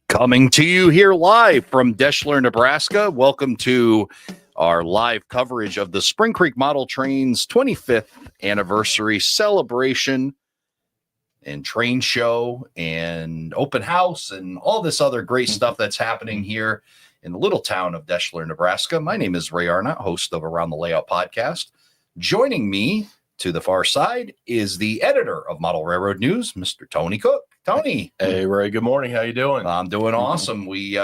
Coming to you here live from Deshler, Nebraska. Welcome to our live coverage of the Spring Creek Model Train's 25th anniversary celebration and train show and open house and all this other great stuff that's happening here in the little town of Deshler, Nebraska. My name is Ray Arnott, host of Around the Layout podcast. Joining me to the far side is the editor of Model Railroad News, Mr. Tony Cook. Tony. Hey, Ray. Good morning. How you doing? I'm doing awesome. We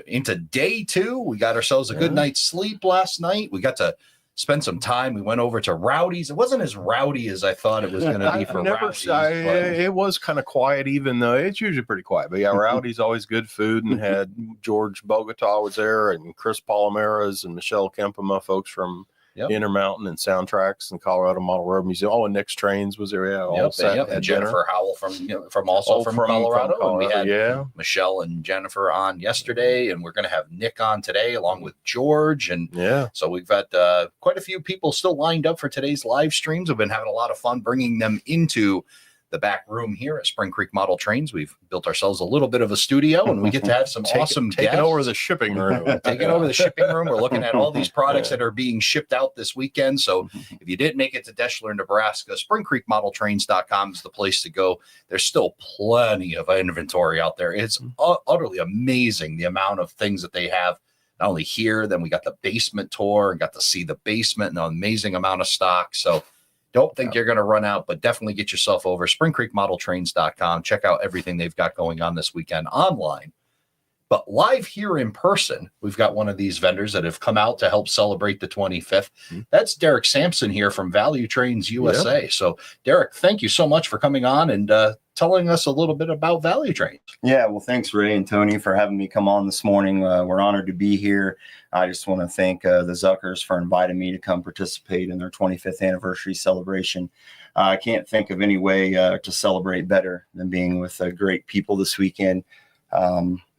into day 2. We got ourselves a good night's sleep last night. We got to spend some time. We went over to Rowdy's. It wasn't as rowdy as I thought it was going to be for Rowdy's. It was kind of quiet, even though it's usually pretty quiet. But yeah, Rowdy's always good food, and had George Bogota was there, and Chris Palomares and Michelle Kempema, folks from Intermountain and Soundtracks and Colorado Model Road Museum. Oh, and Nick's Trains was there. Yeah, and Jennifer Howell from Colorado. And we had Michelle and Jennifer on yesterday, and we're going to have Nick on today along with George. And so we've got quite a few people still lined up for today's live streams. We've been having a lot of fun bringing them into the back room here at Spring Creek Model Trains. We've built ourselves a little bit of a studio, and we get to have some awesome guests. Taking over the shipping room. Taking over the shipping room. We're looking at all these products that are being shipped out this weekend. So if you didn't make it to Deshler, Nebraska, springcreekmodeltrains.com is the place to go. There's still plenty of inventory out there. It's utterly amazing the amount of things that they have. Not only here, then we got the basement tour and got to see the basement and an amazing amount of stock. So don't think you're going to run out, but definitely get yourself over springcreekmodeltrains.com. Check out everything they've got going on this weekend online. But live here in person, we've got one of these vendors that have come out to help celebrate the 25th. That's Derek Sampson here from Value Trains USA. Yeah. So, Derek, thank you so much for coming on and telling us a little bit about Value Trains. Yeah, well, thanks, Ray and Tony, for having me come on this morning. We're honored to be here. I just want to thank the Zuckers for inviting me to come participate in their 25th anniversary celebration. I can't think of any way to celebrate better than being with great people this weekend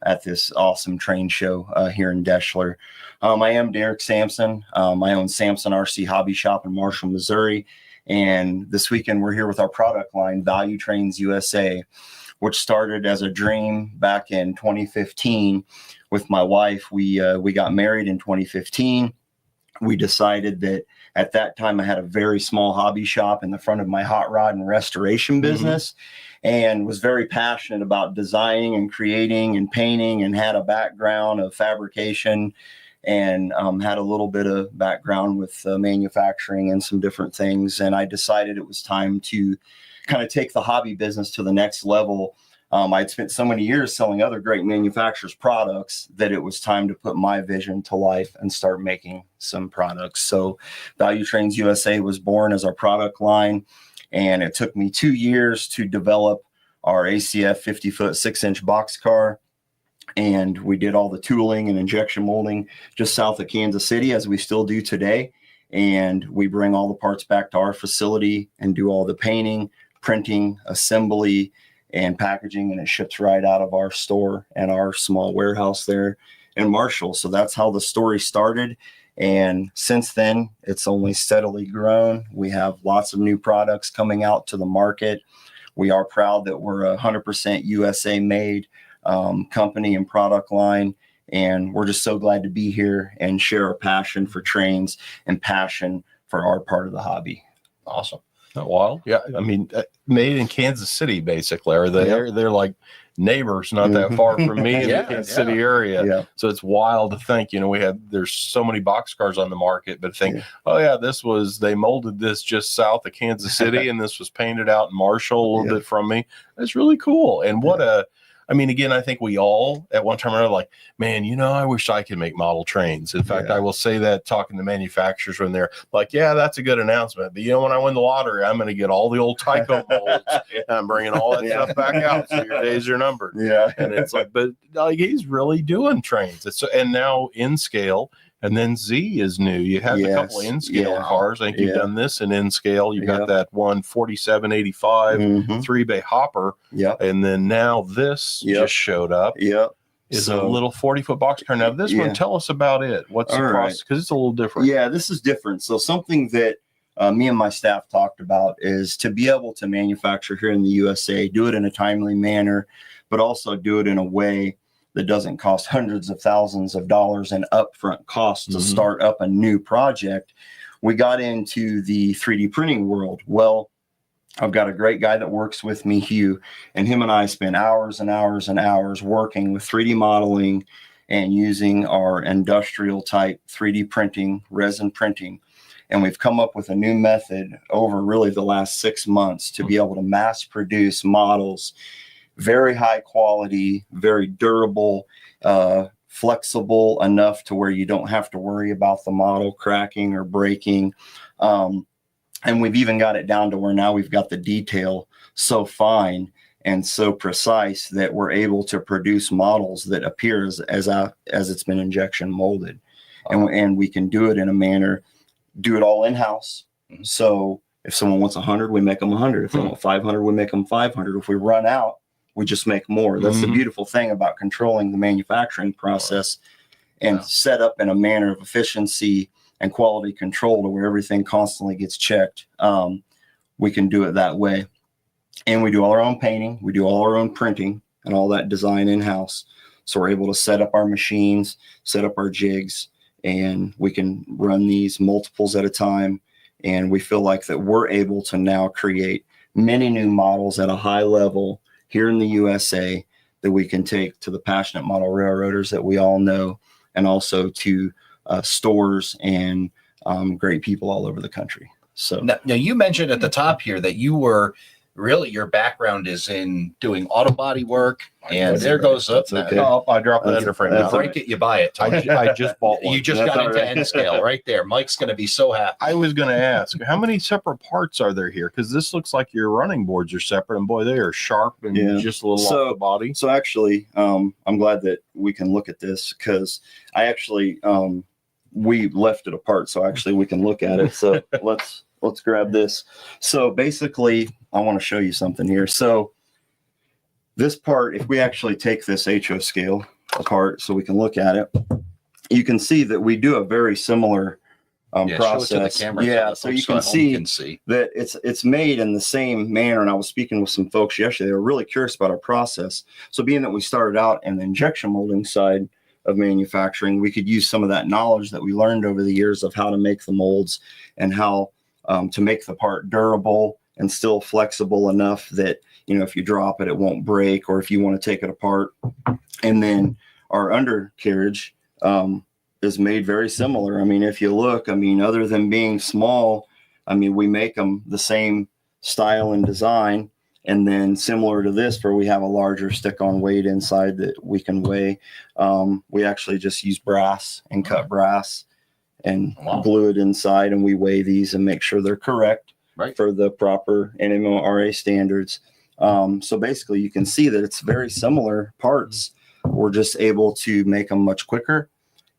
at this awesome train show here in Deshler. I am Derek Sampson. I own Sampson RC Hobby Shop in Marshall, Missouri. And this weekend, we're here with our product line, Value Trains USA, which started as a dream back in 2015 with my wife. We got married in 2015. We decided that at that time I had a very small hobby shop in the front of my hot rod and restoration business, and was very passionate about designing and creating and painting, and had a background of fabrication, and had a little bit of background with manufacturing and some different things. And I decided it was time to kind of take the hobby business to the next level. I'd spent so many years selling other great manufacturers' products that it was time to put my vision to life and start making some products. So Value Trains USA was born as our product line, and it took me 2 years to develop our ACF 50-foot 6-inch boxcar. And we did all the tooling and injection molding just south of Kansas City, as we still do today. And we bring all the parts back to our facility and do all the painting, printing, assembly, and packaging, and it ships right out of our store and our small warehouse there in Marshall. So that's how the story started. And since then, it's only steadily grown. We have lots of new products coming out to the market. We are proud that we're a 100% USA made company and product line. And we're just so glad to be here and share our passion for trains and passion for our part of the hobby. Awesome. Not wild. Yeah. I mean, made in Kansas City, basically. Are they? They're like neighbors, not that far from me in the Kansas City area. Yeah. So it's wild to think, there's so many boxcars on the market, but think, they molded this just south of Kansas City and this was painted out in Marshall a little bit from me. That's really cool. And again, I think we all at one time or another like, man, I wish I could make model trains. In fact, I will say that talking to manufacturers when they're like, yeah, that's a good announcement. But when I win the lottery, I'm going to get all the old Tyco molds and I'm bringing all that stuff back out. So your days are numbered. Yeah. And it's like, but he's really doing trains. And now in scale. And then Z is new. You have a couple of in-scale cars. I think you've done this in in-scale. You've got that one 4785 3-bay hopper. And then now this just showed up. is a little 40-foot box car. Now, this one, tell us about it. What's the process? Because it's a little different. Yeah, this is different. So something that me and my staff talked about is to be able to manufacture here in the USA, do it in a timely manner, but also do it in a way that doesn't cost hundreds of thousands of dollars in upfront costs to start up a new project. We got into the 3D printing world. Well, I've got a great guy that works with me, Hugh, and him and I spend hours and hours and hours working with 3D modeling and using our industrial type 3D printing, resin printing. And we've come up with a new method over really the last 6 months to be able to mass produce models, very high quality, very durable, flexible enough to where you don't have to worry about the model cracking or breaking. And we've even got it down to where now we've got the detail so fine and so precise that we're able to produce models that appear as it's been injection molded. And we can do it in a manner, do it all in-house. So if someone wants 100, we make them 100. If they want 500, we make them 500. If we run out, we just make more. That's the beautiful thing about controlling the manufacturing process and set up in a manner of efficiency and quality control to where everything constantly gets checked. We can do it that way. And we do all our own painting. We do all our own printing and all that design in-house. So we're able to set up our machines, set up our jigs, and we can run these multiples at a time. And we feel like that we're able to now create many new models at a high level here in the USA that we can take to the passionate model railroaders that we all know, and also to stores and great people all over the country. So now you mentioned at the top here that you were really, your background is in doing auto body work, and there goes up. Okay. Oh, I dropped it under frame. You break it, you buy it. I just bought one. You just got into N scale right there. Mike's going to be so happy. I was going to ask, how many separate parts are there here? Because this looks like your running boards are separate, and boy, they are sharp and just a little off the body. So actually, I'm glad that we can look at this, because I actually we left it apart, so actually we can look at it. So let's grab this. So basically, I want to show you something here. So this part, if we actually take this HO scale apart so we can look at it, you can see that we do a very similar process. Show it to the camera so you can see that it's made in the same manner. And I was speaking with some folks yesterday. They were really curious about our process. So being that we started out in the injection molding side of manufacturing, we could use some of that knowledge that we learned over the years of how to make the molds and how to make the part durable and still flexible enough that, if you drop it, it won't break, or if you want to take it apart. And then our undercarriage is made very similar. I mean, if you look, other than being small, we make them the same style and design. And then similar to this, where we have a larger stick-on weight inside that we can weigh, we actually just use brass and cut brass and glue it inside, and we weigh these and make sure they're correct for the proper NMORA standards. So basically, you can see that it's very similar parts. We're just able to make them much quicker,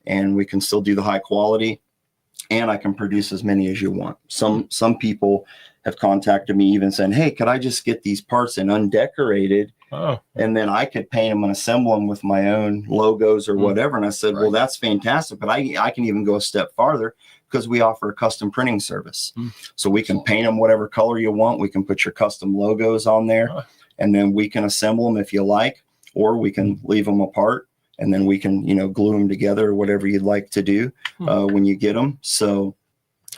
and we can still do the high quality, and I can produce as many as you want. Some people have contacted me even saying, hey, could I just get these parts in undecorated? And then I could paint them and assemble them with my own logos or whatever. And I said, well, that's fantastic. But I can even go a step farther, because we offer a custom printing service. So we can paint them whatever color you want. We can put your custom logos on there, and then we can assemble them if you like, or we can leave them apart, and then we can, glue them together or whatever you'd like to do when you get them. So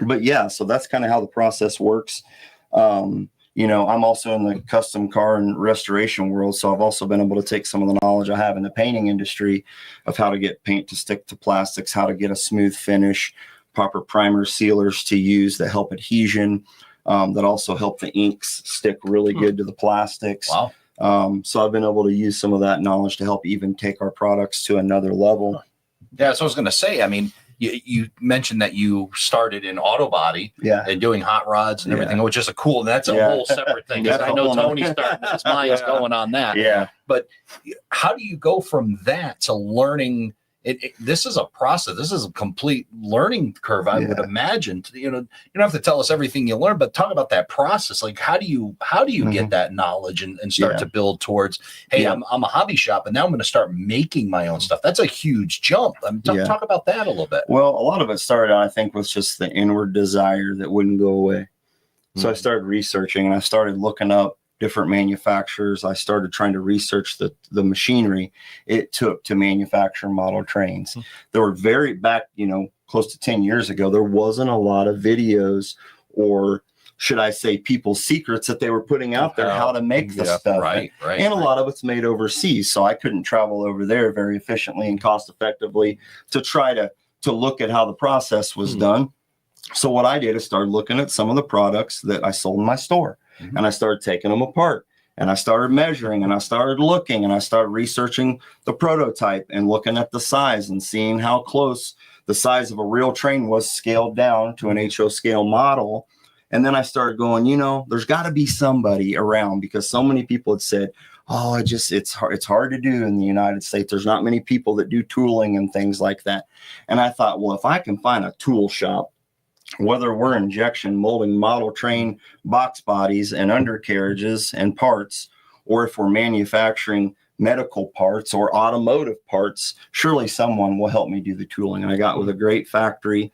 that's kind of how the process works. I'm also in the custom car and restoration world, so I've also been able to take some of the knowledge I have in the painting industry of how to get paint to stick to plastics, how to get a smooth finish, proper primer sealers to use that help adhesion, that also help the inks stick really good to the plastics. Wow. So I've been able to use some of that knowledge to help even take our products to another level. Yeah, so I was going to say, you mentioned that you started in auto body and doing hot rods and everything, which is that's a whole separate thing. I know Tony started, his mind's going on that. Yeah. But how do you go from that to learning, this is a process. This is a complete learning curve, I would imagine. You don't have to tell us everything you learn, but talk about that process. Like, how do you get that knowledge and start to build towards, hey, I'm a hobby shop, and now I'm going to start making my own stuff. That's a huge jump. Talk about that a little bit. Well, a lot of it started, I think, with just the inward desire that wouldn't go away. So I started researching, and I started looking up different manufacturers. I started trying to research the machinery it took to manufacture model trains. There were close to 10 years ago, there wasn't a lot of videos, or should I say people's secrets that they were putting out there, how to make the stuff. Right. And a lot of it's made overseas. So I couldn't travel over there very efficiently and cost effectively to try to look at how the process was done. So what I did is started looking at some of the products that I sold in my store. And I started taking them apart, and I started measuring, and I started looking, and I started researching the prototype and looking at the size and seeing how close the size of a real train was scaled down to an HO scale model. And then I started going, there's got to be somebody around, because so many people had said, oh, it's hard to do in the United States. There's not many people that do tooling and things like that. And I thought, well, if I can find a tool shop, whether we're injection molding model train box bodies and undercarriages and parts, or if we're manufacturing medical parts or automotive parts, surely someone will help me do the tooling. And I got with a great factory,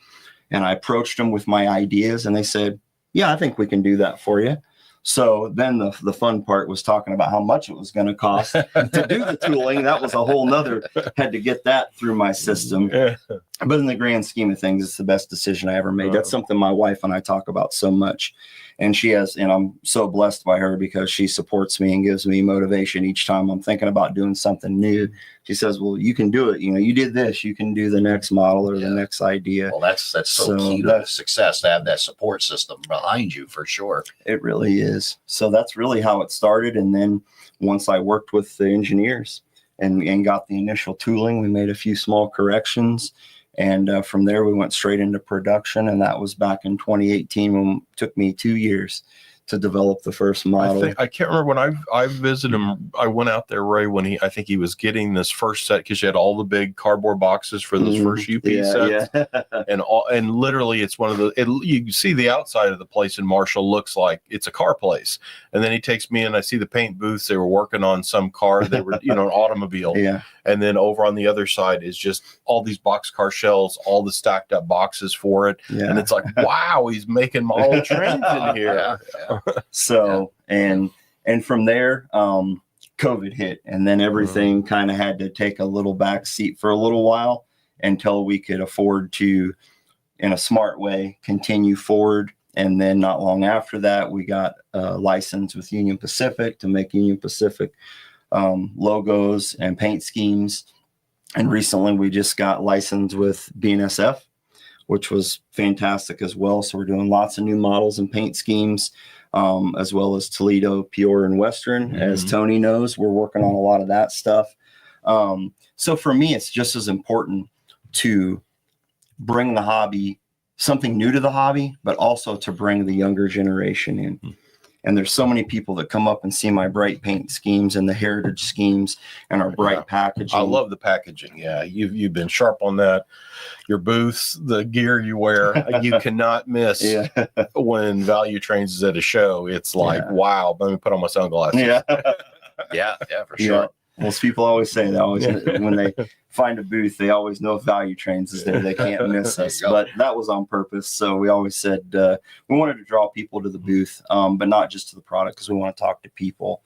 and I approached them with my ideas, and they said, yeah, I think we can do that for you. So then the fun part was talking about how much it was going to cost to do the tooling. That was a whole nother, had to get that through my system. But in the grand scheme of things, it's the best decision I ever made. That's something my wife and I talk about so much. And I'm so blessed by her, because she supports me and gives me motivation each time I'm thinking about doing something new. She says, well, you can do it. You did this, you can do the next model or the next idea. Well, that's so key to success, to have that support system behind you, for sure. It really is. So that's really how it started. And then once I worked with the engineers and got the initial tooling, we made a few small corrections. And from there, we went straight into production. And that was back in 2018, when it took me 2 years to develop the first model. I can't remember when I visited him. I went out there, Ray, when I think he was getting this first set, because you had all the big cardboard boxes for those first UP sets. And literally it's one of you see the outside of the place in Marshall looks like it's a car place. And then he takes me in, I see the paint booths. They were working on some car. They were, an automobile. And then over on the other side is just all these boxcar shells, all the stacked up boxes for it. And it's like, wow, he's making model trains in here. So, and from there, COVID hit, and then everything kind of had to take a little back seat for a little while until we could afford to, in a smart way, continue forward. And then not long after that, we got a license with Union Pacific to make Union Pacific logos and paint schemes. And recently we just got licensed with BNSF, which was fantastic as well. So we're doing lots of new models and paint schemes, as well as Toledo, Peoria, and Western. As Tony knows, we're working on a lot of that stuff. So for me, it's just as important to bring the hobby, something new to the hobby, but also to bring the younger generation in. And there's so many people that come up and see my bright paint schemes and the heritage schemes and our bright packaging. I love the packaging. Yeah, you've been sharp on that. Your booths, the gear you wear, you cannot miss when Value Trains is at a show. It's like, wow, let me put on my sunglasses. Yeah, for sure. Most people always say that when they find a booth, they always know if Value Trains is there. They can't miss us. But that was on purpose. So we always said we wanted to draw people to the booth, but not just to the product, because we want to talk to people.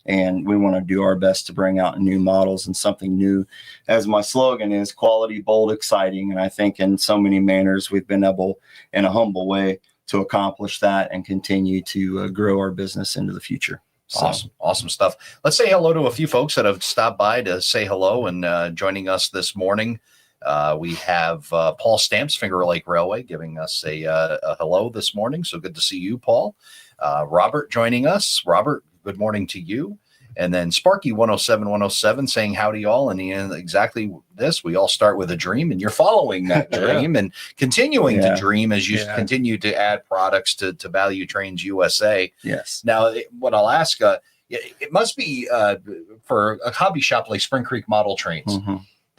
And we want to do our best to bring out new models and something new. As my slogan is, quality, bold, exciting. And I think in so many manners, we've been able, in a humble way, to accomplish that and continue to grow our business into the future. So. Awesome stuff. Let's say hello to a few folks that have stopped by to say hello and joining us this morning. We have Paul Stamps, Finger Lake Railway, giving us a hello this morning. So good to see you, Paul. Robert joining us. Robert, good morning to you. And then Sparky 107 saying howdy all. And exactly this, we all start with a dream, and you're following that dream and continuing to dream as you continue to add products to Value Trains USA. Yes. Now, what I'll ask, it must be for a hobby shop like Spring Creek Model Trains.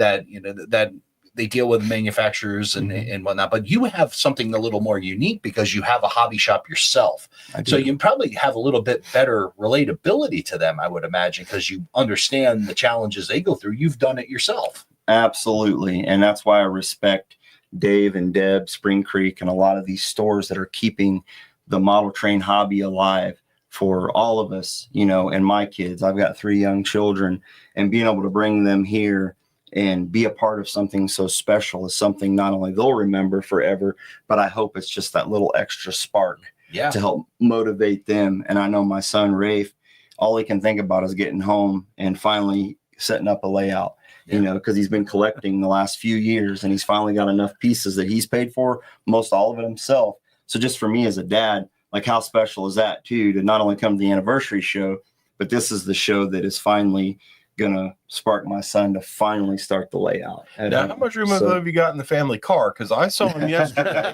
that, that they deal with manufacturers and whatnot, but you have something a little more unique because you have a hobby shop yourself. So you probably have a little bit better relatability to them, I would imagine, because you understand the challenges they go through. You've done it yourself. Absolutely. And that's why I respect Dave and Deb, Spring Creek, and a lot of these stores that are keeping the model train hobby alive for all of us, and my kids. I've got 3 young children, and being able to bring them here and be a part of something so special is something not only they'll remember forever, but I hope it's just that little extra spark to help motivate them. And I know my son, Rafe, all he can think about is getting home and finally setting up a layout, because he's been collecting the last few years, and he's finally got enough pieces that he's paid for most all of it himself. So just for me as a dad, like, how special is that too, to not only come to the anniversary show, but this is the show that is finally gonna spark my son to finally start the layout. Now, how much room have you got in the family car? Because I saw him yesterday.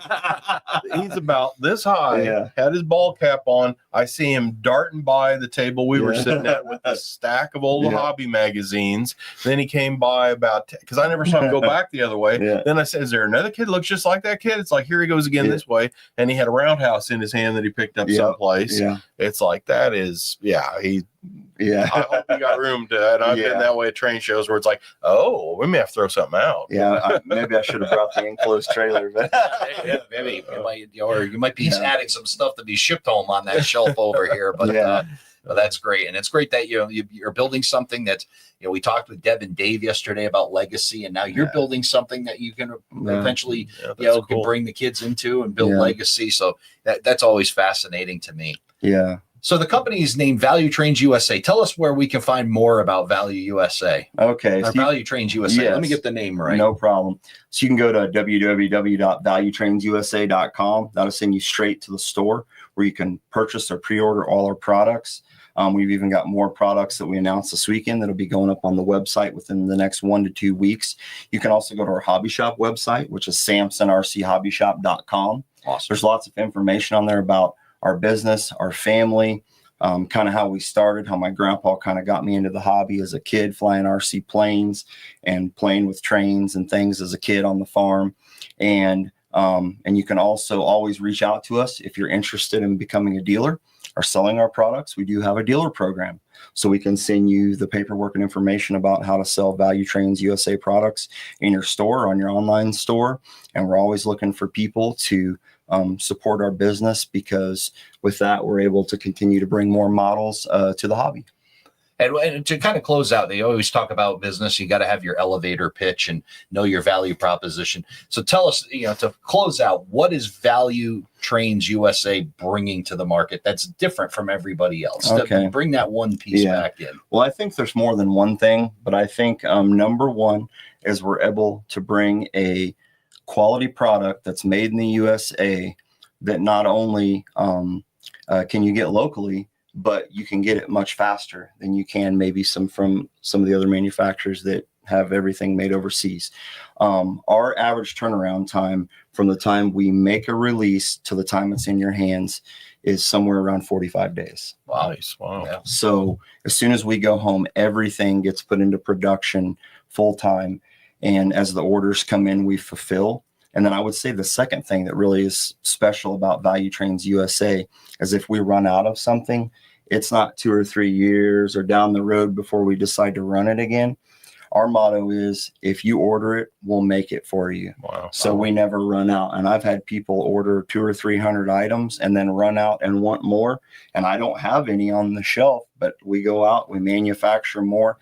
He's about this high, had his ball cap on. I see him darting by the table we were sitting at with a stack of old hobby magazines. Then he came by because I never saw him go back the other way. Then I said, is there another kid that looks just like that kid? It's like, here he goes again this way. And he had a roundhouse in his hand that he picked up someplace. It's like, that is, I hope you got room to, and I've been that way at train shows where it's like, oh, we may have to throw something out. Maybe I should have brought the enclosed trailer, but maybe you might be adding some stuff to be shipped home on that shelf over here. But that's great, and it's great that you're building something that we talked with Deb and Dave yesterday about legacy, and now you're building something that you can eventually can bring the kids into and build legacy. So that's always fascinating to me. So the company is named Value Trains USA. Tell us where we can find more about Value USA. Okay. Or Value Trains USA. Yes, let me get the name right. No problem. So you can go to www.valuetrainsusa.com. That'll send you straight to the store where you can purchase or pre-order all our products. We've even got more products that we announced this weekend that'll be going up on the website within the next 1 to 2 weeks. You can also go to our hobby shop website, which is samsonrchobbyshop.com. Awesome. There's lots of information on there about our business, our family, kind of how we started, how my grandpa kind of got me into the hobby as a kid, flying RC planes and playing with trains and things as a kid on the farm. And you can also always reach out to us if you're interested in becoming a dealer or selling our products. We do have a dealer program, so we can send you the paperwork and information about how to sell Value Trains USA products in your store or on your online store. And we're always looking for people to support our business, because with that, we're able to continue to bring more models to the hobby. And to kind of close out, they always talk about business. You got to have your elevator pitch and know your value proposition. So tell us, to close out, what is Value Trains USA bringing to the market that's different from everybody else? Okay. Bring that one piece back in. Well, I think there's more than one thing, but I think number one is we're able to bring a quality product that's made in the USA that not only can you get locally, but you can get it much faster than you can maybe from some of the other manufacturers that have everything made overseas. Our average turnaround time from the time we make a release to the time it's in your hands is somewhere around 45 days. Wow. Nice. Wow. Yeah. So as soon as we go home, everything gets put into production full time. And as the orders come in, we fulfill. And then I would say the second thing that really is special about Value Trains USA is if we run out of something, it's not 2 or 3 years or down the road before we decide to run it again. Our motto is, if you order it, we'll make it for you. Wow. So we never run out. And I've had people order 200 or 300 items and then run out and want more. And I don't have any on the shelf, but we go out, we manufacture more.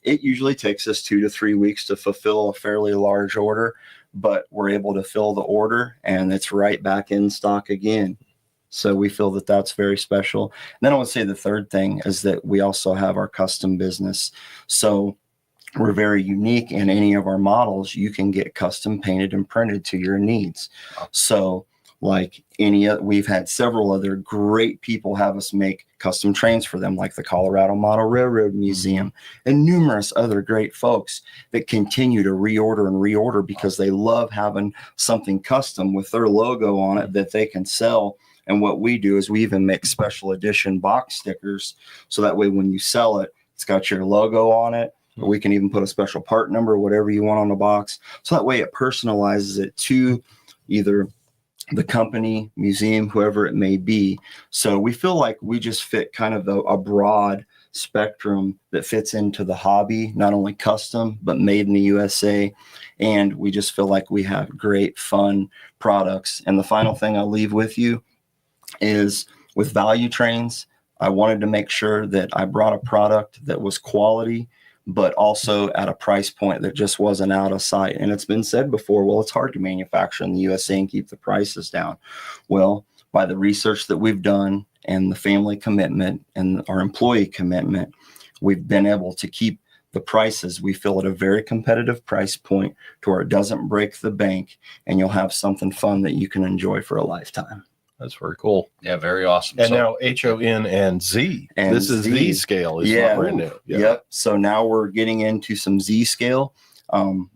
It usually takes us 2 to 3 weeks to fulfill a fairly large order, but we're able to fill the order and it's right back in stock again. So we feel that that's very special. And then I would say the third thing is that we also have our custom business. So we're very unique in any of our models. You can get custom painted and printed to your needs. So like we've had several other great people have us make custom trains for them, like the Colorado Model Railroad Museum and numerous other great folks that continue to reorder because they love having something custom with their logo on it that they can sell. And what we do is we even make special edition box stickers. So that way, when you sell it, it's got your logo on it. or we can even put a special part number, whatever you want on the box. So that way it personalizes it to either the company, museum, whoever it may be. So we feel like we just fit kind of a broad spectrum that fits into the hobby, not only custom, but made in the USA. And we just feel like we have great, fun products. And the final thing I'll leave with you is with value trains, I wanted to make sure that I brought a product that was quality, but also at a price point that just wasn't out of sight. And it's been said before, well, it's hard to manufacture in the USA and keep the prices down. Well, by the research that we've done and the family commitment and our employee commitment, we've been able to keep the prices, we feel, at a very competitive price point to where it doesn't break the bank, and you'll have something fun that you can enjoy for a lifetime. That's very cool. Yeah, very awesome. And now HON and Z. And this is Z scale. Is not brand new. Yeah. Yep. So now we're getting into some Z scale.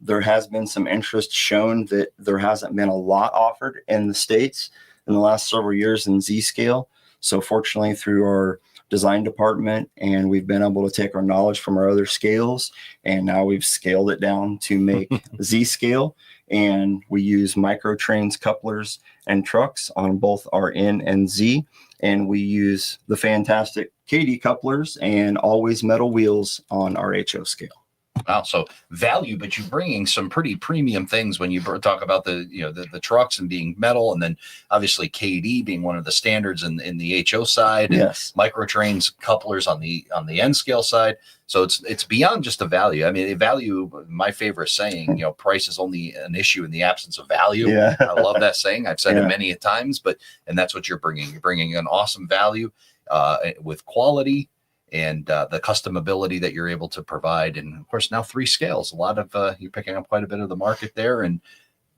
There has been some interest shown that there hasn't been a lot offered in the States in the last several years in Z scale. So fortunately, through our design department, and we've been able to take our knowledge from our other scales, and now we've scaled it down to make Z scale. And we use micro trains, couplers, and trucks on both our N and Z. And we use the fantastic KD couplers and always metal wheels on our HO scale. Wow. So value, but you're bringing some pretty premium things when you talk about the trucks and being metal, and then obviously KD being one of the standards in the HO side. Yes. Micro trains, couplers on the N scale side. So it's beyond just a value. I mean, value, my favorite saying, price is only an issue in the absence of value. Yeah. I love that saying. I've said it many a times, and that's what you're bringing. You're bringing an awesome value with quality and the customability that you're able to provide. And of course, now 3 scales, a lot of, you're picking up quite a bit of the market there, and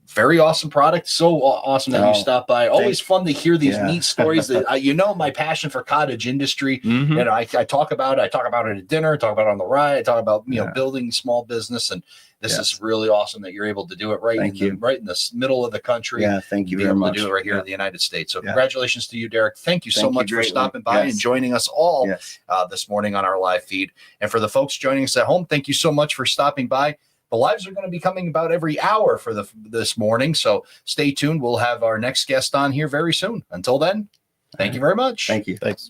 very awesome product. So awesome that you stopped by. Always fun to hear these neat stories that, my passion for cottage industry. Mm-hmm. I talk about it at dinner, talk about it on the ride, I talk about, building small business. And this is really awesome that you're able to do it right in the middle of the country. Yeah. Thank you very much. To do it right here in the United States. So congratulations to you, Derek. Thank you so much for stopping by and joining us all this morning on our live feed. And for the folks joining us at home, thank you so much for stopping by. The lives are going to be coming about every hour for this morning. So stay tuned. We'll have our next guest on here very soon. Until then, thank you very much. Thank you. Thanks.